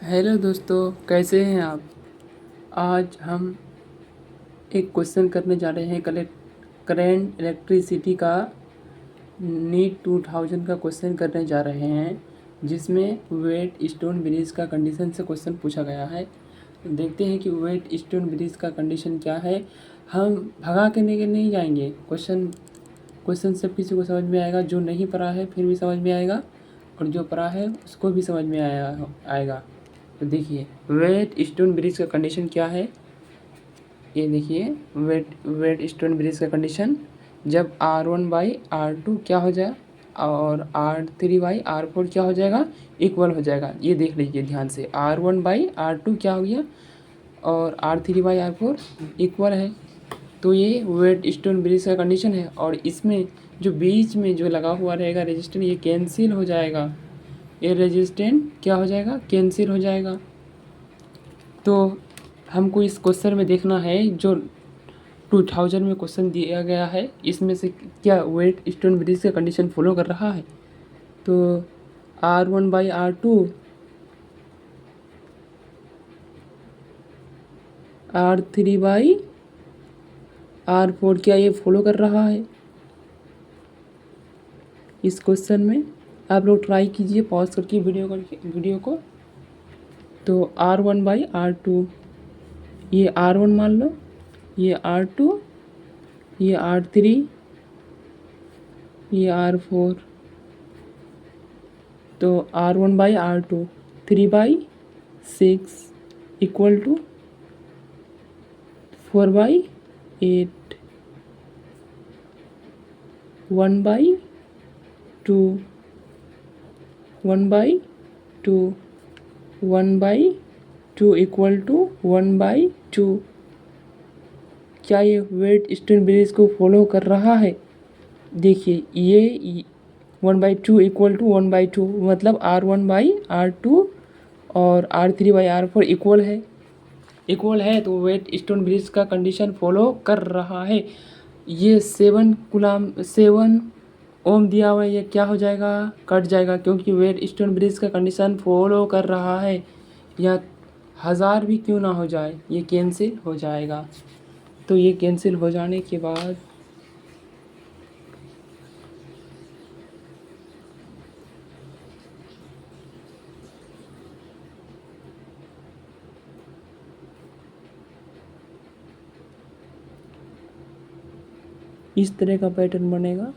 Hello दोस्तों, कैसे हैं आप। आज हम एक क्वेश्चन करने जा रहे हैं करेंट इलेक्ट्रिसिटी का नीट 2000 का क्वेश्चन करने जा रहे हैं, जिसमें वेट स्टोन ब्रिज का कंडीशन से क्वेश्चन पूछा गया है। देखते हैं कि वेट स्टोन ब्रिज का कंडीशन क्या है। हम भगा के नहीं जाएंगे, क्वेश्चन सब किसी को समझ में आएगा। जो नहीं पढ़ा है फिर भी समझ में आएगा, और जो पढ़ा है उसको भी समझ में आएगा। तो देखिए वेट स्टोन ब्रिज का कंडीशन क्या है। ये देखिए वेट स्टोन ब्रिज का कंडीशन, जब R1/R2 क्या हो जाए और R3/R4 क्या हो जाएगा, इक्वल हो जाएगा। ये देख लीजिए ध्यान से, R1/R2 क्या हो गया और R3/R4 इक्वल है। तो ये वेट स्टोन ब्रिज का कंडीशन है। और इसमें जो बीच में जो लगा हुआ रहेगा रेजिस्टेंस, ये कैंसिल हो जाएगा। ये रेजिस्टेंस क्या हो जाएगा, कैंसिल हो जाएगा। तो हमको इस क्वेश्चन में देखना है, जो 2000 में क्वेश्चन दिया गया है, इसमें से क्या वेट स्टोन ब्रिज का कंडीशन फॉलो कर रहा है। तो R1/R2 R3/R4 क्या ये फॉलो कर रहा है। इस क्वेश्चन में आप लोग ट्राई कीजिए पॉज करके वीडियो को। तो R1/R2, ये R1 मान लो, ये R2, ये R3, ये R4। तो R1/R2 3/6 equal to 4/8, 1/2, 1/2, 1/2 equal to 1/2। क्या ये वेट स्टोन ब्रिज को फॉलो कर रहा है। देखिए ये 1/2 इक्वल टू 1/2, मतलब R1/R2 और R3/R4 इक्वल है। तो वेट स्टोन ब्रिज का कंडीशन फॉलो कर रहा है। ये 7 ओम दिया हुआ है, ये क्या हो जाएगा, कट जाएगा, क्योंकि वेट स्टोन ब्रिज का कंडीशन फॉलो कर रहा है। या 1000 भी क्यों ना हो जाए, ये कैंसिल हो जाएगा। तो ये कैंसिल हो जाने के बाद इस तरह का पैटर्न बनेगा।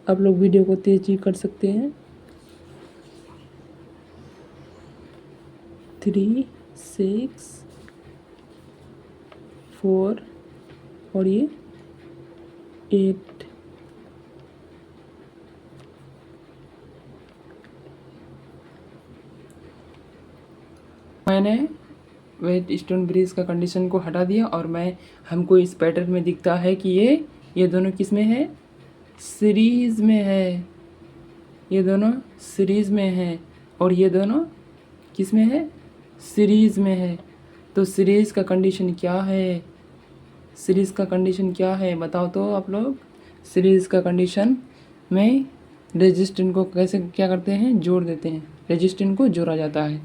आप लोग वीडियो को तेजी कर सकते हैं। 3, 6, 4 और ये 8। मैंने वेट स्टोन ब्रिज का कंडीशन को हटा दिया और हमको इस पैटर्न में दिखता है कि ये दोनों किस में है, सीरीज में है। ये दोनों सीरीज में है और ये दोनों किस में है, सीरीज में है। तो सीरीज का कंडीशन क्या है, सीरीज का कंडीशन क्या है बताओ तो आप लोग। सीरीज का कंडीशन में रेजिस्टेंस को कैसे क्या करते हैं, जोड़ देते हैं। रेजिस्टेंस को जोड़ा जाता है,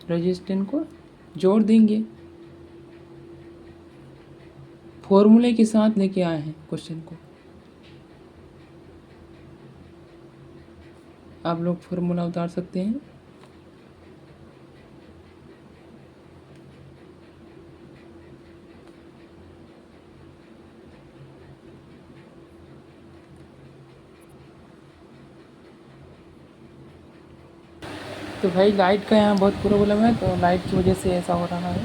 रेजिस्टेंस को जोड़ देंगे। फॉर्मूले के साथ लेके आए हैं क्वेश्चन को। आप लोग फॉर्मूला उतार सकते हैं। तो भाई लाइट का यहाँ बहुत प्रॉब्लम है, तो लाइट की वजह से ऐसा हो रहा है।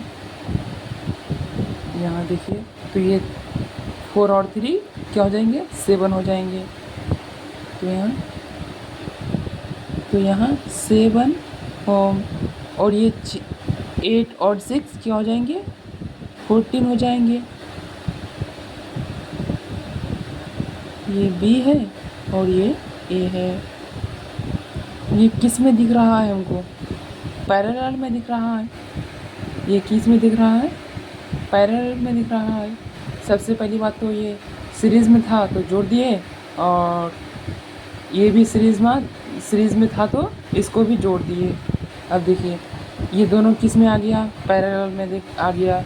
यहाँ देखिए, तो ये 4 और 3 क्या हो जाएंगे, 7 हो जाएंगे। तो यहाँ 7 ओम, और ये 8 और 6 क्या हो जाएंगे, 14 हो जाएंगे। ये B है और ये A है। ये किस में दिख रहा है हमको, पैरेलल में दिख रहा है, ये किस में दिख रहा है, पैरेलल में दिख रहा है। सबसे पहली बात तो ये सीरीज़ में था तो जोड़ दिए, और ये भी सीरीज़ में था तो इसको भी जोड़ दिए। अब देखिए ये दोनों किस में आ गया, पैरेलल में आ गया।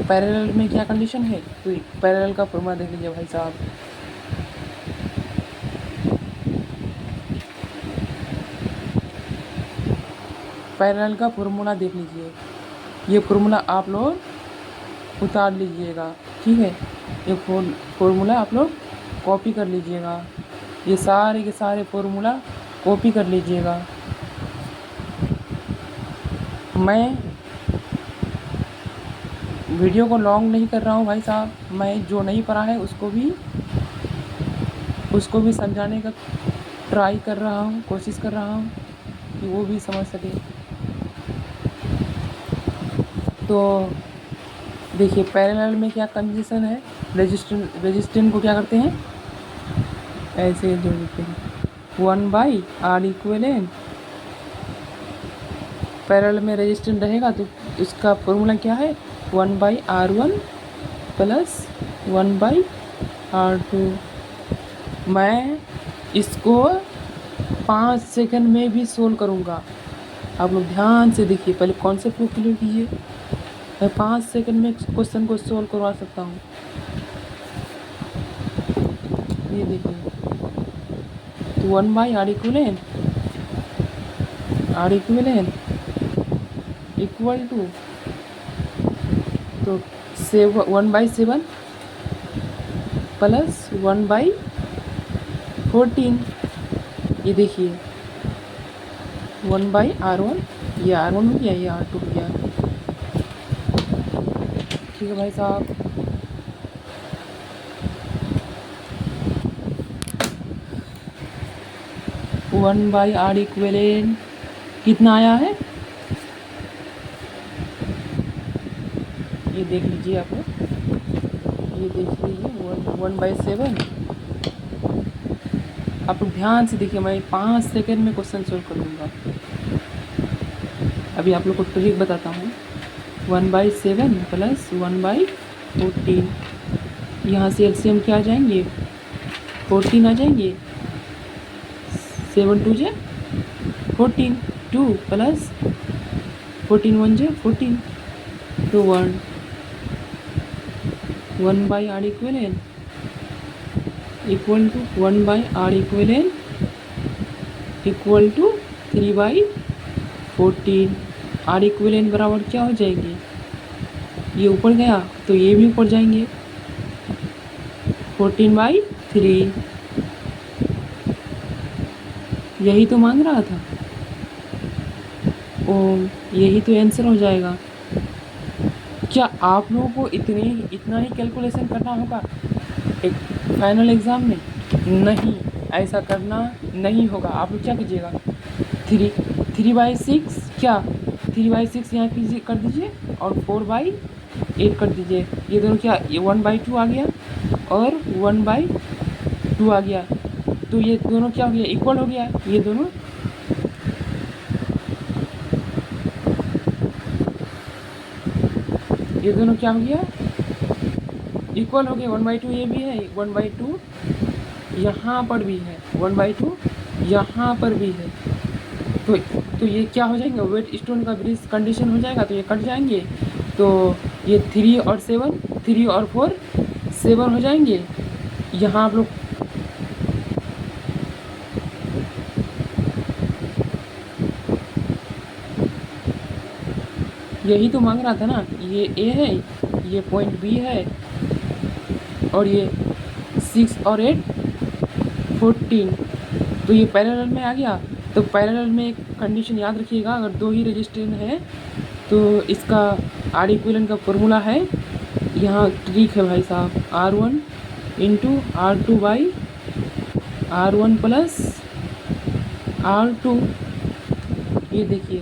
पैरेलल में क्या कंडीशन है, तो पैरेलल का फॉर्मूला देख लीजिए भाई साहब। पैरेलल का फॉर्मूला देख लीजिए, ये फॉर्मूला आप लोग उतार लीजिएगा, ठीक है। ये फॉर्मूला आप लोग कॉपी कर लीजिएगा, ये सारे के सारे फॉर्मूला कॉपी कर लीजिएगा। मैं वीडियो को लॉन्ग नहीं कर रहा हूँ भाई साहब, मैं जो नहीं पढ़ा है उसको भी समझाने का ट्राई कर रहा हूँ, कोशिश कर रहा हूँ कि वो भी समझ सके। तो देखिए पैरेलल में क्या कंडीशन है, रेजिस्टेंस को क्या करते हैं, ऐसे जोड़ देते हैं 1/R इक्विवेलेंट। पैरेलल में रेजिस्टेंस रहेगा तो इसका फॉर्मूला क्या है, 1/R1 प्लस 1/R2। मैं इसको 5 सेकंड में भी सोल्व करूँगा, आप लोग ध्यान से देखिए, पहले कॉन्सेप्ट को क्लियर कीजिए। मैं 5 सेकंड में क्वेश्चन को सोल्व करवा सकता हूँ। ये देखिए तो 1/R इक्विवेलेंट इक्वल टू तो 1/7 प्लस 1/14। ये देखिए 1/R1, ये R1 हो गया, ये R2 हो गया, ठीक है भाई साहब। वन बाई आर इक्विवेलेंट कितना आया है, ये देख लीजिए आप, ये देख लीजिए 1/7। आप लोग ध्यान से देखिए, मैं 5 सेकंड में क्वेश्चन सोल्व करूँगा। अभी आप लोग को ट्रिक बताता हूँ। 1/7 प्लस 1/14, यहाँ से एलसीएम क्या आ जाएंगे, 14 आ जाएंगे। 7 2 जा 14, 2 प्लस 14 1 जा 14, तो 1/R equivalent equal to 1/R equivalent equal to 3/14। R equivalent बराबर क्या हो जाएंगे, ये ऊपर गया तो ये भी ऊपर जाएंगे, 14/3। यही तो मांग रहा था, ओ यही तो आंसर हो जाएगा। क्या आप लोगों को इतना ही कैलकुलेशन करना होगा एक फाइनल एग्ज़ाम में? नहीं, ऐसा करना नहीं होगा। आप लोग क्या कीजिएगा, 3/6 क्या 3/6 यहाँ कीजिए, कर दीजिए, और 4/8 कर दीजिए। ये दोनों क्या, ये 1/2 आ गया और 1/2 आ गया, तो ये दोनों क्या हो गया, इक्वल हो गया। ये दोनों क्या हो गया, इक्वल हो गया। 1/2 ये भी है, 1/2 यहाँ पर भी है, 1/2 यहाँ पर भी है, तो ये क्या हो जाएंगे, वेट स्टोन का ब्रिज कंडीशन हो जाएगा, तो ये कट जाएंगे। तो ये 3 और 4 7 हो जाएंगे। यहाँ आप लोग यही तो मांग रहा था ना, ये ए है, ये पॉइंट बी है, और ये 6 और 8 14, तो ये पैरेलल में आ गया। तो पैरेलल में एक कंडीशन याद रखिएगा, अगर दो ही रेजिस्टेंस है तो इसका आर इक्विवेलेंट का फॉर्मूला है, यहाँ ट्रिक है भाई साहब, R1 into R2/R1 plus R2। ये देखिए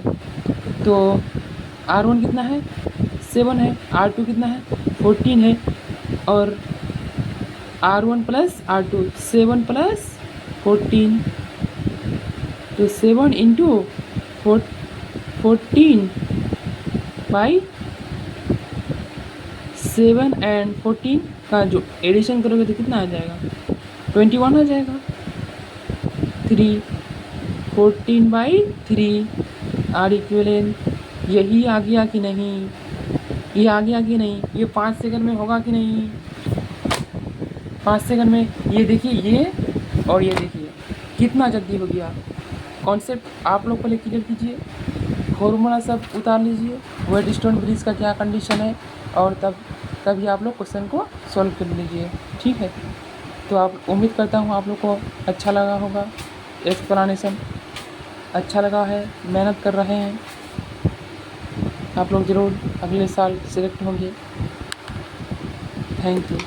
तो R1 कितना है, 7 है, R2 कितना है, 14 है, और R1 प्लस R2 7 प्लस 14, तो 7 इंटू 14 बाई 7 एंड 14 का जो एडिशन करोगे तो कितना आ जाएगा? 21 आ जाएगा। 3 14 बाई 3 आर इक्विवेलेंट। यही आ गया कि नहीं? ये आ गया कि नहीं? ये 5 सेकंड में होगा कि नहीं? 5 सेकंड में ये देखिए, ये और ये देखिए कितना जल्दी हो गया। कॉन्सेप्ट आप लोग पहले क्लियर कीजिए, फॉर्मूला सब उतार लीजिए, वेटस्टोन ब्रिज का क्या कंडीशन है, और तभी आप लोग क्वेश्चन को सॉल्व कर लीजिए। ठीक है, तो आप उम्मीद करता हूँ आप लोग को अच्छा लगा होगा, एक्सप्लेनेशन अच्छा लगा है, मेहनत कर रहे हैं आप लोग, ज़रूर अगले साल सिलेक्ट होंगे। Thank you.